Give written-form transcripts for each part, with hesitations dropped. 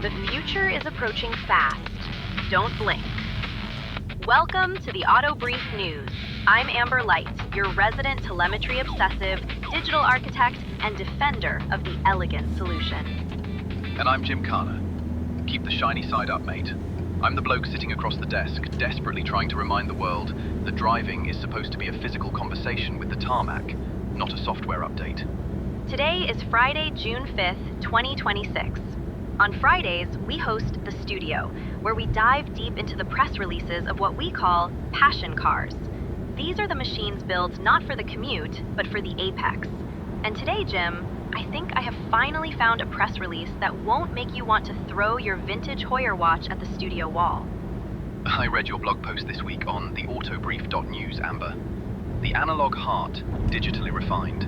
The future is approaching fast. Don't blink. Welcome to the Auto Brief News. I'm Amber Light, your resident telemetry obsessive, digital architect, and defender of the elegant solution. And I'm Jim Carner. Keep the shiny side up, mate. I'm the bloke sitting across the desk, desperately trying to remind the world that driving is supposed to be a physical conversation with the tarmac, not a software update. Today is Friday, June 5th, 2026. On Fridays, we host The Studio, where we dive deep into the press releases of what we call passion cars. These are the machines built not for the commute, but for the apex. And today, Jim, I think I have finally found a press release that won't make you want to throw your vintage Hoyer watch at the studio wall. I read your blog post this week on the autobrief.news, Amber. The analog heart, digitally refined.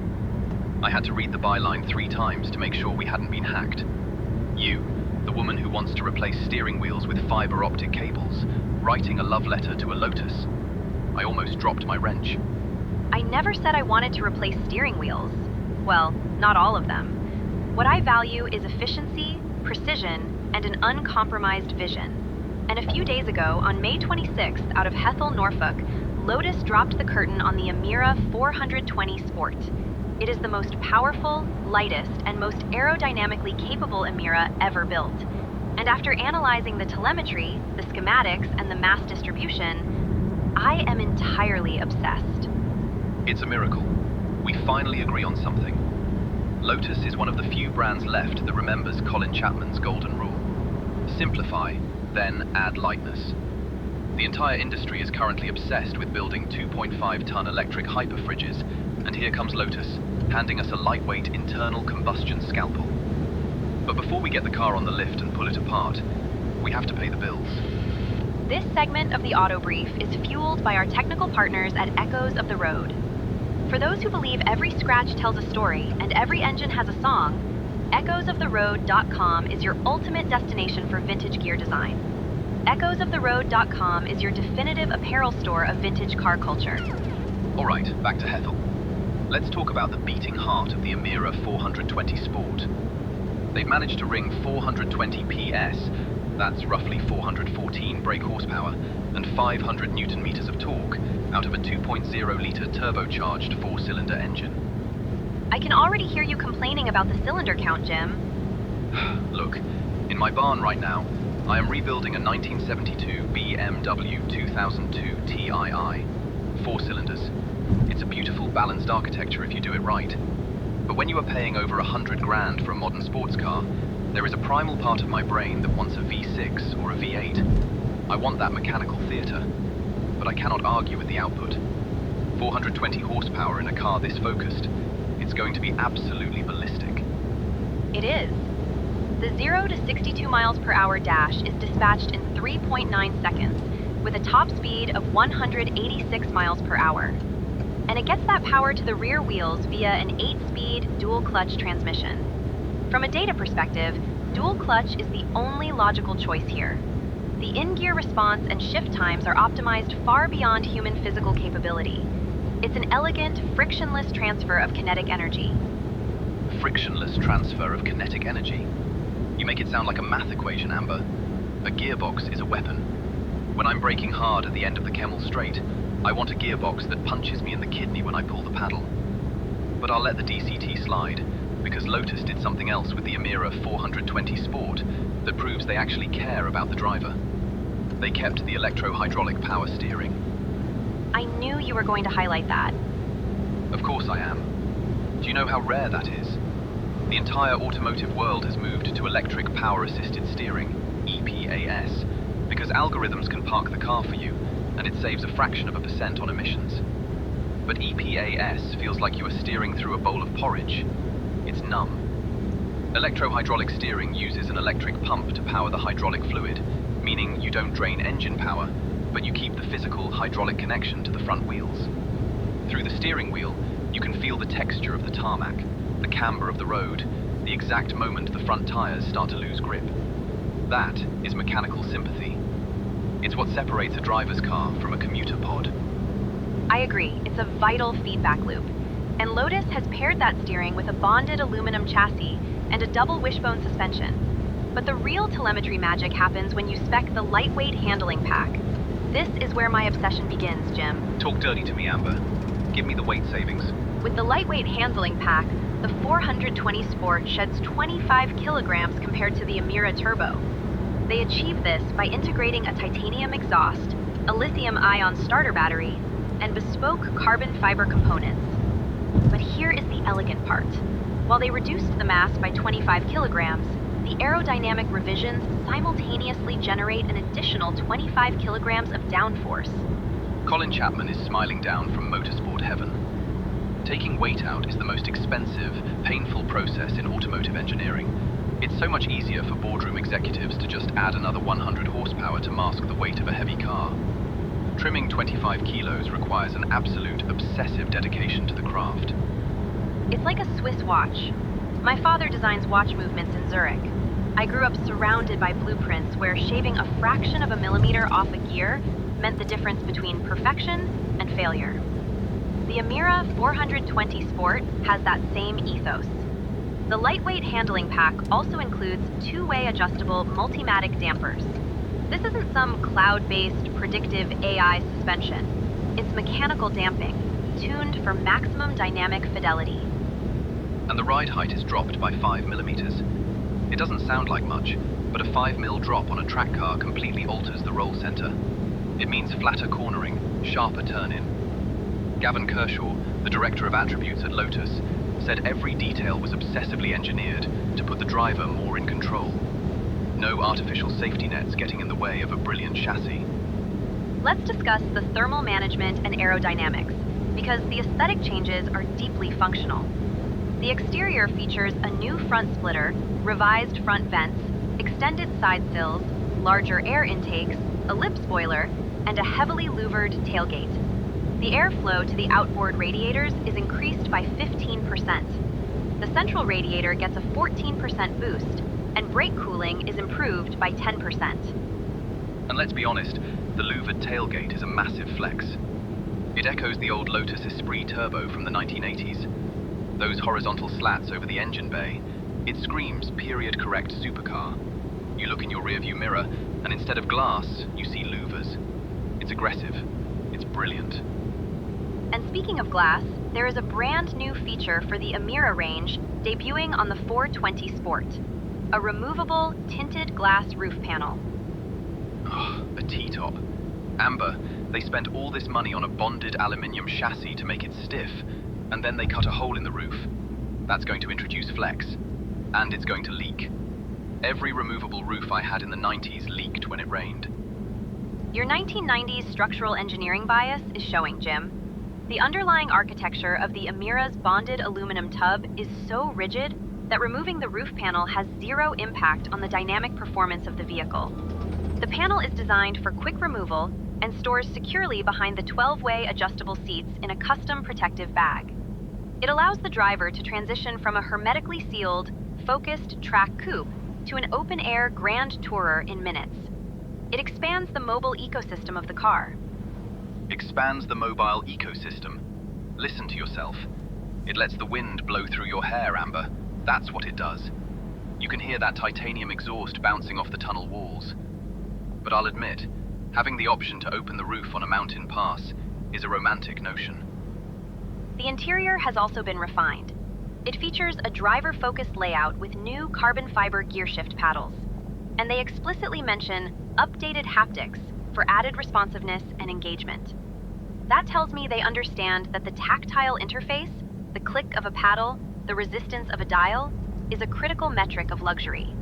I had to read the byline 3 times to make sure we hadn't been hacked. You, the woman who wants to replace steering wheels with fiber optic cables, writing a love letter to a Lotus. I almost dropped my wrench. I never said I wanted to replace steering wheels. Well, not all of them. What I value is efficiency, precision, and an uncompromised vision. And a few days ago, on May 26th, out of Hethel, Norfolk, Lotus dropped the curtain on the Emira 420 Sport. It is the most powerful, lightest, and most aerodynamically capable Emira ever built. And after analyzing the telemetry, the schematics, and the mass distribution, I am entirely obsessed. It's a miracle. We finally agree on something. Lotus is one of the few brands left that remembers Colin Chapman's golden rule. Simplify, then add lightness. The entire industry is currently obsessed with building 2.5-ton electric hyperfridges, and here comes Lotus, handing us a lightweight internal combustion scalpel. But before we get the car on the lift and pull it apart, we have to pay the bills. This segment of the Auto Brief is fueled by our technical partners at Echoes of the Road. For those who believe every scratch tells a story and every engine has a song, echoesoftheroad.com is your ultimate destination for vintage gear design. Echoesoftheroad.com is your definitive apparel store of vintage car culture. All right, back to Hethel. Let's talk about the beating heart of the Emira 420 Sport. They've managed to wring 420 PS, that's roughly 414 brake horsepower, and 500 Newton meters of torque out of a 2.0-liter turbocharged 4-cylinder engine. I can already hear you complaining about the cylinder count, Jim. Look, in my barn right now, I am rebuilding a 1972 BMW 2002 Tii, 4 cylinders. It's a beautiful, balanced architecture if you do it right. But when you are paying over $100,000 for a modern sports car, there is a primal part of my brain that wants a V6 or a V8. I want that mechanical theater, but I cannot argue with the output. 420 horsepower in a car this focused, it's going to be absolutely ballistic. It is. The 0 to 62 miles per hour dash is dispatched in 3.9 seconds, with a top speed of 186 miles per hour. And it gets that power to the rear wheels via an 8-speed dual-clutch transmission. From a data perspective, dual-clutch is the only logical choice here. The in-gear response and shift times are optimized far beyond human physical capability. It's an elegant, frictionless transfer of kinetic energy. Frictionless transfer of kinetic energy? You make it sound like a math equation, Amber. A gearbox is a weapon. When I'm braking hard at the end of the Kemmel Straight, I want a gearbox that punches me in the kidney when I pull the paddle. But I'll let the DCT slide, because Lotus did something else with the Emira 420 Sport that proves they actually care about the driver. They kept the electro-hydraulic power steering. I knew you were going to highlight that. Of course I am. Do you know how rare that is? The entire automotive world has moved to electric power-assisted steering, EPAS, because algorithms can park the car for you, and it saves a fraction of a percent on emissions. But EPAS feels like you are steering through a bowl of porridge. It's numb. Electro-hydraulic steering uses an electric pump to power the hydraulic fluid, meaning you don't drain engine power, but you keep the physical hydraulic connection to the front wheels. Through the steering wheel, you can feel the texture of the tarmac, the camber of the road, the exact moment the front tires start to lose grip. That is mechanical sympathy. It's what separates a driver's car from a commuter pod. I agree, it's a vital feedback loop. And Lotus has paired that steering with a bonded aluminum chassis and a double wishbone suspension. But the real telemetry magic happens when you spec the lightweight handling pack. This is where my obsession begins, Jim. Talk dirty to me, Amber. Give me the weight savings. With the lightweight handling pack, the 420 Sport sheds 25 kilograms compared to the Emira Turbo. They achieve this by integrating a titanium exhaust, a lithium-ion starter battery, and bespoke carbon fiber components. But here is the elegant part. While they reduced the mass by 25 kilograms, the aerodynamic revisions simultaneously generate an additional 25 kilograms of downforce. Colin Chapman is smiling down from motorsport heaven. Taking weight out is the most expensive, painful process in automotive engineering. It's so much easier for boardroom executives to just add another 100 horsepower to mask the weight of a heavy car. Trimming 25 kilos requires an absolute obsessive dedication to the craft. It's like a Swiss watch. My father designs watch movements in Zurich. I grew up surrounded by blueprints where shaving a fraction of a millimeter off a gear meant the difference between perfection and failure. The Emira 420 Sport has that same ethos. The lightweight handling pack also includes two-way adjustable multimatic dampers. This isn't some cloud-based predictive AI suspension. It's mechanical damping, tuned for maximum dynamic fidelity. And the ride height is dropped by 5 millimeters. It doesn't sound like much, but a 5 mil drop on a track car completely alters the roll center. It means flatter cornering, sharper turn-in. Gavin Kershaw, the director of attributes at Lotus, said every detail was obsessively engineered to put the driver more in control. No artificial safety nets getting in the way of a brilliant chassis. Let's discuss the thermal management and aerodynamics, because the aesthetic changes are deeply functional. The exterior features a new front splitter, revised front vents, extended side sills, larger air intakes, a lip spoiler, and a heavily louvered tailgate. The airflow to the outboard radiators is increased by 15%. The central radiator gets a 14% boost, and brake cooling is improved by 10%. And let's be honest, the louvered tailgate is a massive flex. It echoes the old Lotus Esprit Turbo from the 1980s. Those horizontal slats over the engine bay, it screams period-correct supercar. You look in your rearview mirror, and instead of glass, you see louvers. It's aggressive. It's brilliant. And speaking of glass, there is a brand new feature for the Emira range debuting on the 420 Sport. A removable, tinted glass roof panel. Oh, a T-top. Amber, they spent all this money on a bonded aluminium chassis to make it stiff, and then they cut a hole in the roof. That's going to introduce flex. And it's going to leak. Every removable roof I had in the 90s leaked when it rained. Your 1990s structural engineering bias is showing, Jim. The underlying architecture of the Emira's bonded aluminum tub is so rigid that removing the roof panel has zero impact on the dynamic performance of the vehicle. The panel is designed for quick removal and stores securely behind the 12-way adjustable seats in a custom protective bag. It allows the driver to transition from a hermetically sealed, focused track coupe to an open-air grand tourer in minutes. It expands the mobile ecosystem of the car. Expands the mobile ecosystem. Listen to yourself. It lets the wind blow through your hair, Amber. That's what it does. You can hear that titanium exhaust bouncing off the tunnel walls. But I'll admit, having the option to open the roof on a mountain pass is a romantic notion. The interior has also been refined. It features a driver-focused layout with new carbon fiber gearshift paddles. And they explicitly mention updated haptics for added responsiveness and engagement. That tells me they understand that the tactile interface, the click of a paddle, the resistance of a dial, is a critical metric of luxury.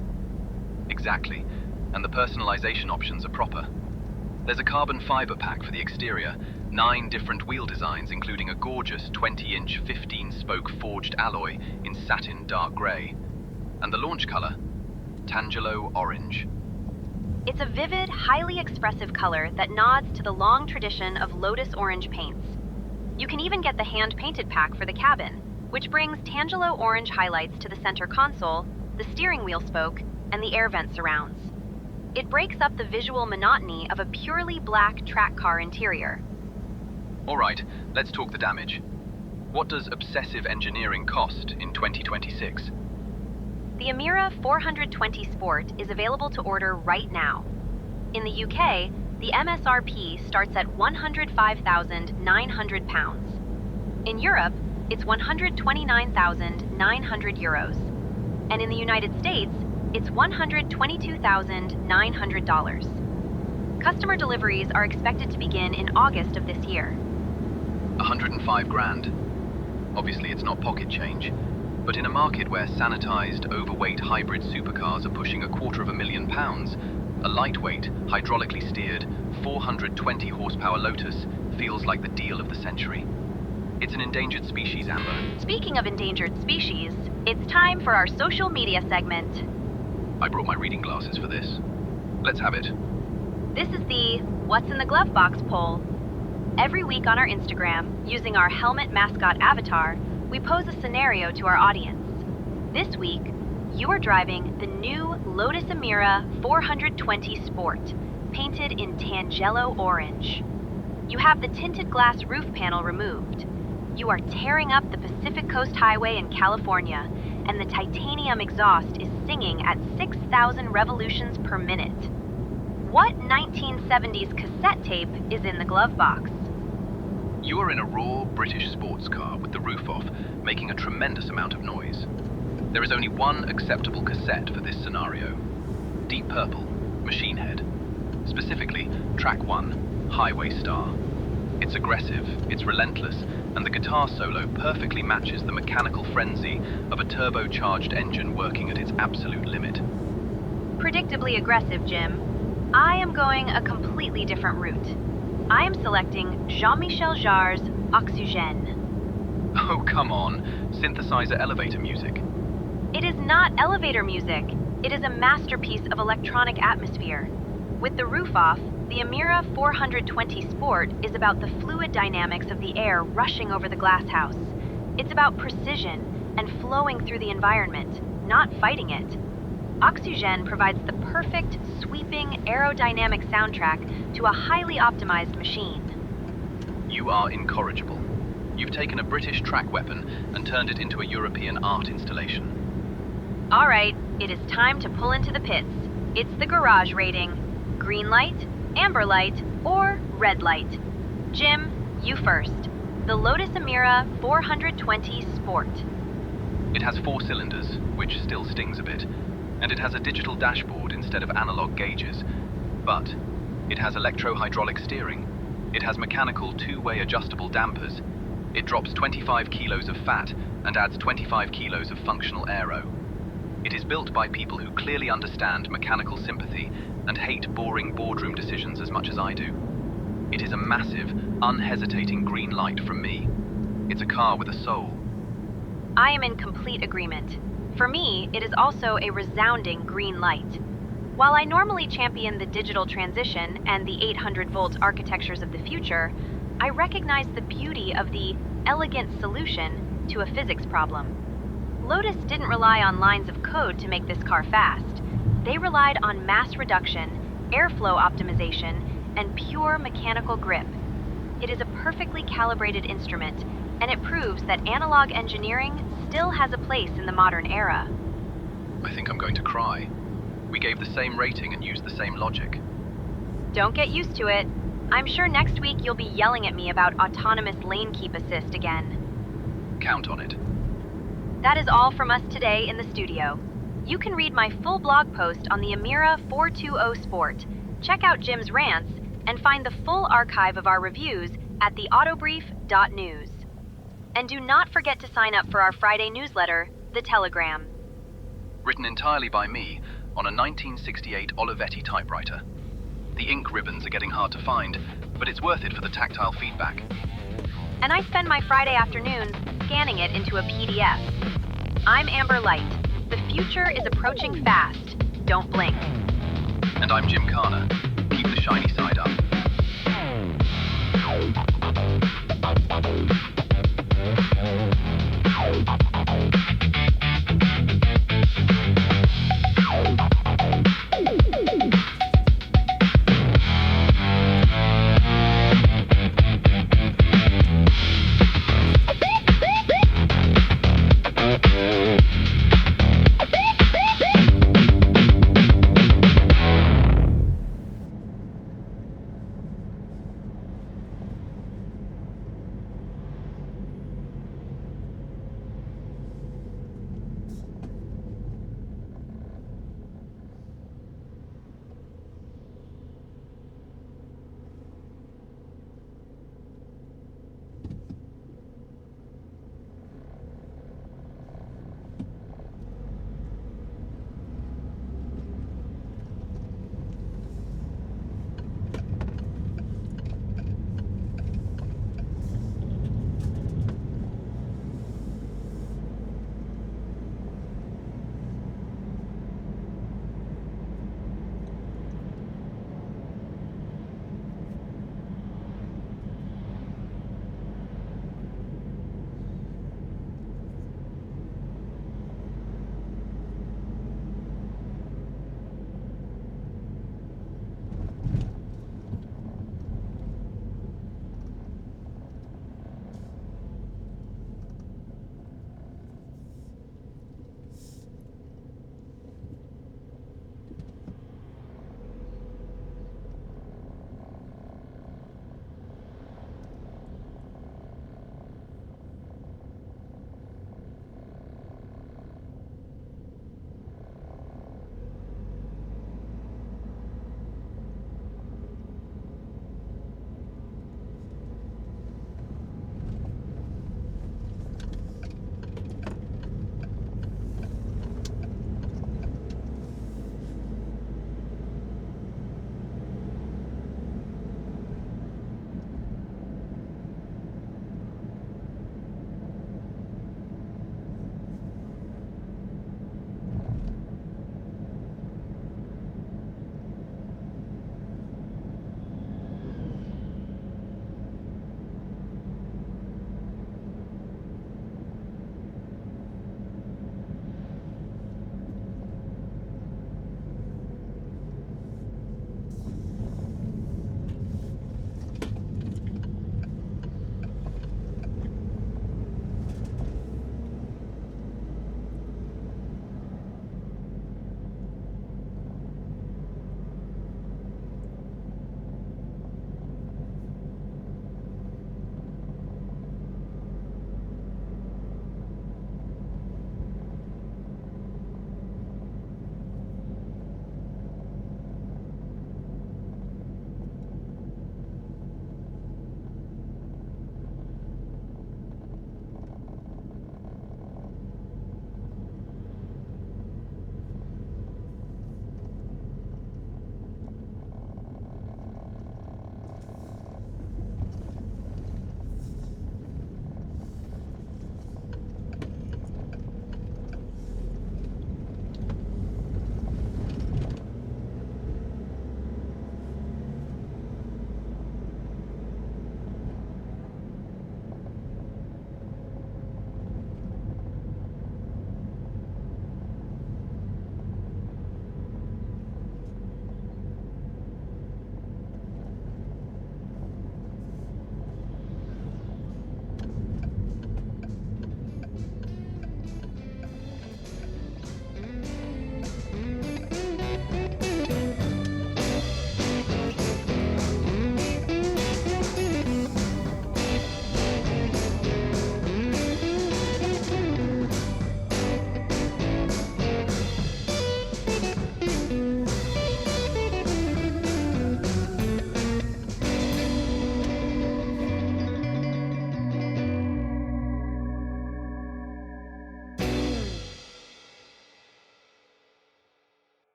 Exactly, and the personalization options are proper. There's a carbon fiber pack for the exterior, 9 different wheel designs including a gorgeous 20-inch 15-spoke forged alloy in satin dark grey. And the launch color? Tangelo orange. It's a vivid, highly expressive color that nods to the long tradition of Lotus orange paints. You can even get the hand-painted pack for the cabin, which brings Tangelo orange highlights to the center console, the steering wheel spoke, and the air vent surrounds. It breaks up the visual monotony of a purely black track car interior. All right, let's talk the damage. What does obsessive engineering cost in 2026? The The Emira 420 Sport is available to order right now. In the UK, the MSRP starts at £105,900. In Europe, it's €129,900. And in the United States, it's $122,900. Customer deliveries are expected to begin in August of this year. 105 grand. Obviously, it's not pocket change, but in a market where sanitized, overweight hybrid supercars are pushing £250,000, a lightweight, hydraulically steered, 420 horsepower Lotus feels like the deal of the century. It's an endangered species, Amber. Speaking of endangered species, it's time for our social media segment. I brought my reading glasses for this. Let's have it. This is the What's in the Glove Box poll. Every week on our Instagram, using our helmet mascot avatar, we pose a scenario to our audience. This week, you are driving the new Lotus Emira 420 Sport, painted in Tangelo orange. You have the tinted glass roof panel removed. You are tearing up the Pacific Coast Highway in California, and the titanium exhaust is singing at 6,000 revolutions per minute. What 1970s cassette tape is in the glove box? You are in a raw British sports car with the roof off, making a tremendous amount of noise. There is only one acceptable cassette for this scenario. Deep Purple, Machine Head. Specifically, track 1, Highway Star. It's aggressive, it's relentless, and the guitar solo perfectly matches the mechanical frenzy of a turbocharged engine working at its absolute limit. Predictably aggressive, Jim. I am going a completely different route. I am selecting Jean-Michel Jarre's Oxygène. Oh, come on. Synthesizer elevator music. It is not elevator music. It is a masterpiece of electronic atmosphere. With the roof off, the Emira 420 Sport is about the fluid dynamics of the air rushing over the glass house. It's about precision and flowing through the environment, not fighting it. Oxygène provides the perfect, sweeping, aerodynamic soundtrack to a highly optimized machine. You are incorrigible. You've taken a British track weapon and turned it into a European art installation. All right, it is time to pull into the pits. It's the garage rating. Green light, amber light, or red light. Jim, you first. The Lotus Emira 420 Sport. It has 4 cylinders, which still stings a bit, and it has a digital dashboard instead of analog gauges. But it has electro-hydraulic steering. It has mechanical 2-way adjustable dampers. It drops 25 kilos of fat and adds 25 kilos of functional aero. It is built by people who clearly understand mechanical sympathy and hate boring boardroom decisions as much as I do. It is a massive, unhesitating green light from me. It's a car with a soul. I am in complete agreement. For me, it is also a resounding green light. While I normally champion the digital transition and the 800-volt architectures of the future, I recognize the beauty of the elegant solution to a physics problem. Lotus didn't rely on lines of code to make this car fast. They relied on mass reduction, airflow optimization, and pure mechanical grip. It is a perfectly calibrated instrument, and it proves that analog engineering still has a place in the modern era. I think I'm going to cry. We gave the same rating and used the same logic. Don't get used to it. I'm sure next week you'll be yelling at me about autonomous lane keep assist again. Count on it. That is all from us today in the studio. You can read my full blog post on the Emira 420 Sport, check out Jim's rants, and find the full archive of our reviews at theautobrief.news. And do not forget to sign up for our Friday newsletter, The Telegram. Written entirely by me on a 1968 Olivetti typewriter. The ink ribbons are getting hard to find, but it's worth it for the tactile feedback. And I spend my Friday afternoons scanning it into a PDF. I'm Amber Light. The future is approaching fast. Don't blink. And I'm Jim Carner. Keep the shiny side.